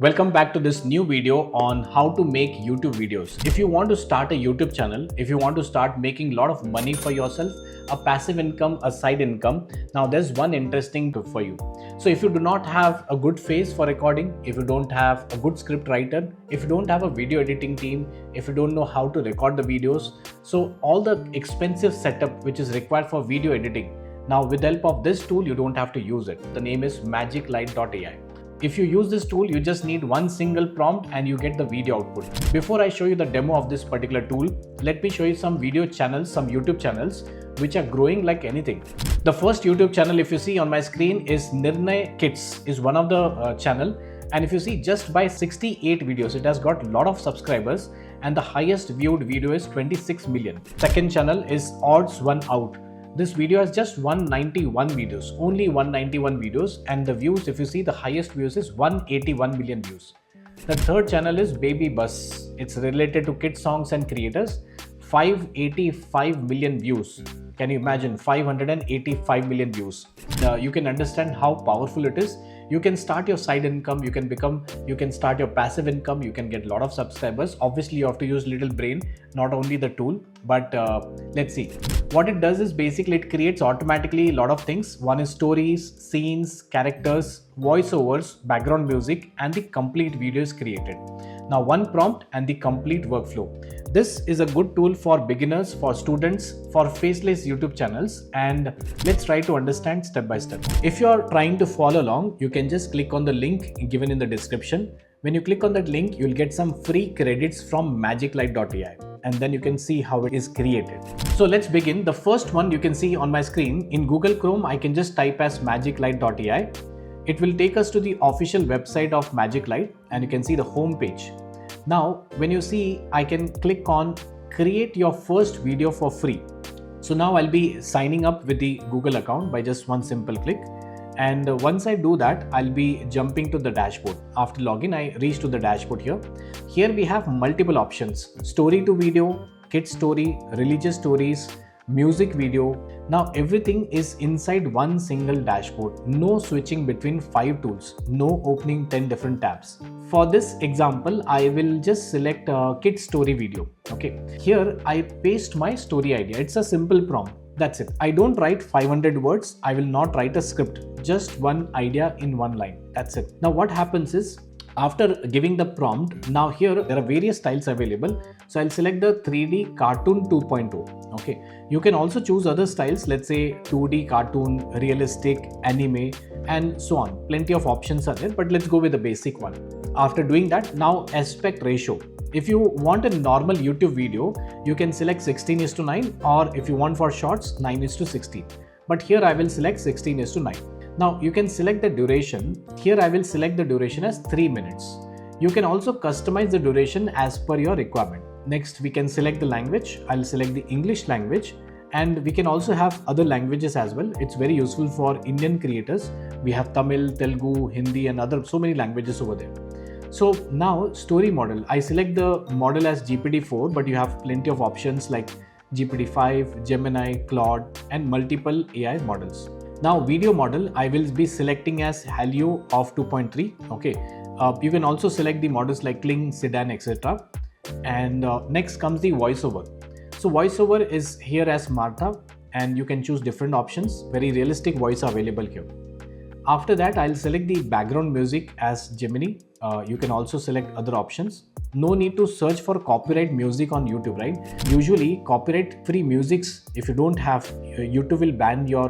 Welcome back to this new video on how to make YouTube videos. If you want to start a YouTube channel, if you want to start making a lot of money for yourself, a passive income, a side income, now there's one interesting tip for you. So if you do not have a good face for recording, if you don't have a good script writer, if you don't have a video editing team, if you don't know how to record the videos, so all the expensive setup which is required for video editing, now with the help of this tool, you don't have to use it. The name is Magiclight AI. If you use this tool, you just need one single prompt and you get the video output. Before I show you the demo of this particular tool, let me show you some video channels, some YouTube channels which are growing like anything. The first YouTube channel, if you see on my screen, is Nirnay Kids, is one of the channel. And if you see, just by 68 videos, it has got a lot of subscribers and the highest viewed video is 26 million. Second channel is Odds One Out. This video has just 191 videos, only 191 videos, and the views, if you see, the highest views is 181 million views. The third channel is Baby Bus. It's related to kids songs and creators, 585 million views. Can you imagine 585 million views? You can understand how powerful it is. You can start your side income, you can start your passive income, you can get a lot of subscribers. Obviously, you have to use little brain, not only the tool, but let's see. What it does is basically it creates automatically a lot of things. One is stories, scenes, characters, voiceovers, background music, and the complete video is created. Now one prompt and the complete workflow. This is a good tool for beginners, for students, for faceless YouTube channels, and let's try to understand step by step. If you are trying to follow along, you can just click on the link given in the description. When you click on that link, you'll get some free credits from Magiclight AI, and then you can see how it is created. So let's begin. The first one you can see on my screen in Google Chrome, I can just type as Magiclight AI. It will take us to the official website of Magiclight and you can see the home page. Now, when you see, I can click on create your first video for free. So now I'll be signing up with the Google account by just one simple click. And once I do that, I'll be jumping to the dashboard. After login, I reach to the dashboard here. Here we have multiple options: story to video, kid story, religious stories, music video. Now everything is inside one single dashboard. No switching between 5 tools, no opening 10 different tabs. For this example, I will just select a kid story video. Okay, here I paste my story idea. It's a simple prompt. That's it. I don't write 500 words. I will not write a script. Just one idea in one line. That's it. Now what happens is, after giving the prompt, now here there are various styles available. So I'll select the 3D cartoon 2.0. Okay, you can also choose other styles, let's say 2D cartoon, realistic, anime, and so on. Plenty of options are there, but let's go with the basic one. After doing that, now aspect ratio. If you want a normal YouTube video, you can select 16:9, or if you want for shorts, 9:16. But here I will select 16:9. Now you can select the duration. Here I will select the duration as 3 minutes. You can also customize the duration as per your requirement. Next, we can select the language. I'll select the English language, and we can also have other languages as well. It's very useful for Indian creators. We have Tamil, Telugu, Hindi, and so many languages over there. So now story model, I select the model as GPT-4, but you have plenty of options like GPT-5, Gemini, Claude, and multiple AI models. Now video model, I will be selecting as Halio of 2.3. Okay, you can also select the models like Kling, Sedan, etc. And next comes the voiceover. So voiceover is here as Martha, and you can choose different options. Very realistic voice available here. After that, I'll select the background music as Gemini. You can also select other options. No need to search for copyright music on YouTube, right? Usually copyright free musics, if you don't have, YouTube will ban your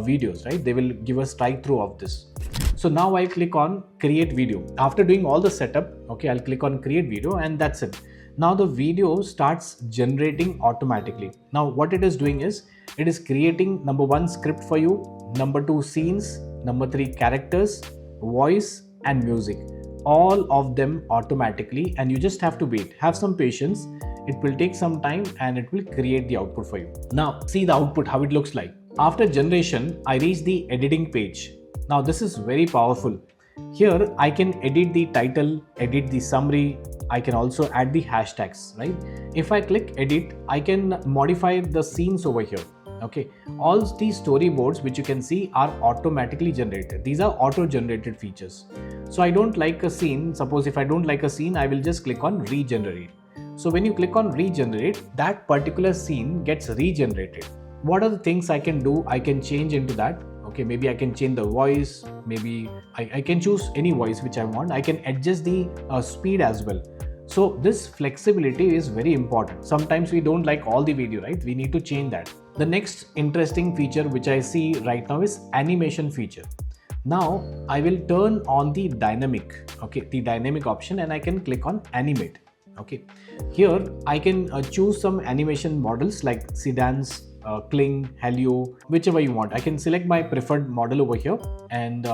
videos, right? They will give a strike through of this. So now I click on create video. After doing all the setup, okay, I'll click on create video, and that's it. Now the video starts generating automatically. Now what it is doing is, it is creating number 1 script for you, number 2 scenes, number 3 characters, voice, and music. All of them automatically, and you just have to wait. Have some patience. It will take some time and it will create the output for you. Now see the output, how it looks like. After generation, I reach the editing page. Now this is very powerful. Here I can edit the title, edit the summary. I can also add the hashtags, right? If I click edit, I can modify the scenes over here. Okay, all these storyboards which you can see are automatically generated. These are auto generated features. So I don't like a scene. Suppose if I don't like a scene, I will just click on regenerate. So when you click on regenerate, that particular scene gets regenerated. What are the things I can do? I can change into that. Okay, maybe I can change the voice. Maybe I can choose any voice which I want. I can adjust the speed as well. So this flexibility is very important. Sometimes we don't like all the video, right? We need to change that. The next interesting feature which I see right now is animation feature. Now I will turn on the dynamic, okay, the dynamic option, and I can click on animate. Okay, here I can choose some animation models like sedans, Kling, Helio, whichever you want. I can select my preferred model over here, and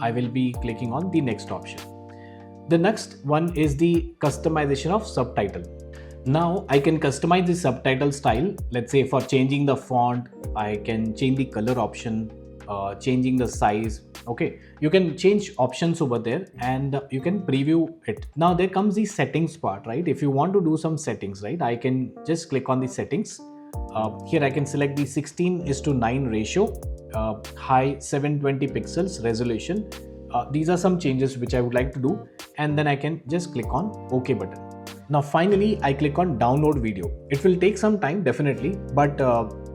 I will be clicking on the next option. The next one is the customization of subtitle. Now I can customize the subtitle style. Let's say for changing the font, I can change the color option, changing the size. Okay, you can change options over there, and you can preview it. Now there comes the settings part, right? If you want to do some settings, right, I can just click on the settings. Here I can select the 16:9 ratio, high 720 pixels resolution. These are some changes which I would like to do, and then I can just click on OK button. Now finally I click on download video. It will take some time definitely, but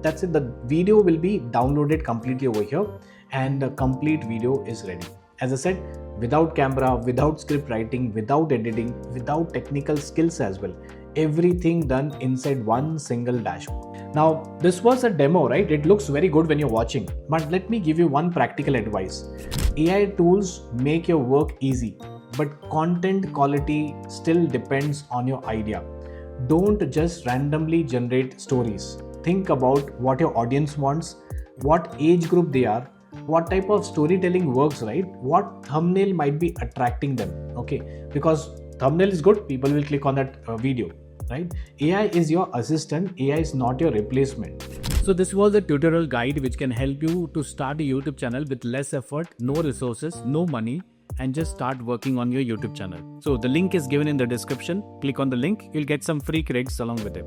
that's it. The video will be downloaded completely over here, and the complete video is ready. As I said, without camera, without script writing, without editing, without technical skills as well. Everything done inside one single dashboard. Now this was a demo, right? It looks very good when you're watching, but let me give you one practical advice. AI tools make your work easy, but content quality still depends on your idea. Don't just randomly generate stories. Think about what your audience wants, what age group they are, what type of storytelling works, right? What thumbnail might be attracting them, okay? Because thumbnail is good, people will click on that video, right? AI is your assistant, AI is not your replacement. So this was a tutorial guide which can help you to start a YouTube channel with less effort, no resources, no money, and just start working on your YouTube channel. So the link is given in the description. Click on the link, you'll get some free credits along with it.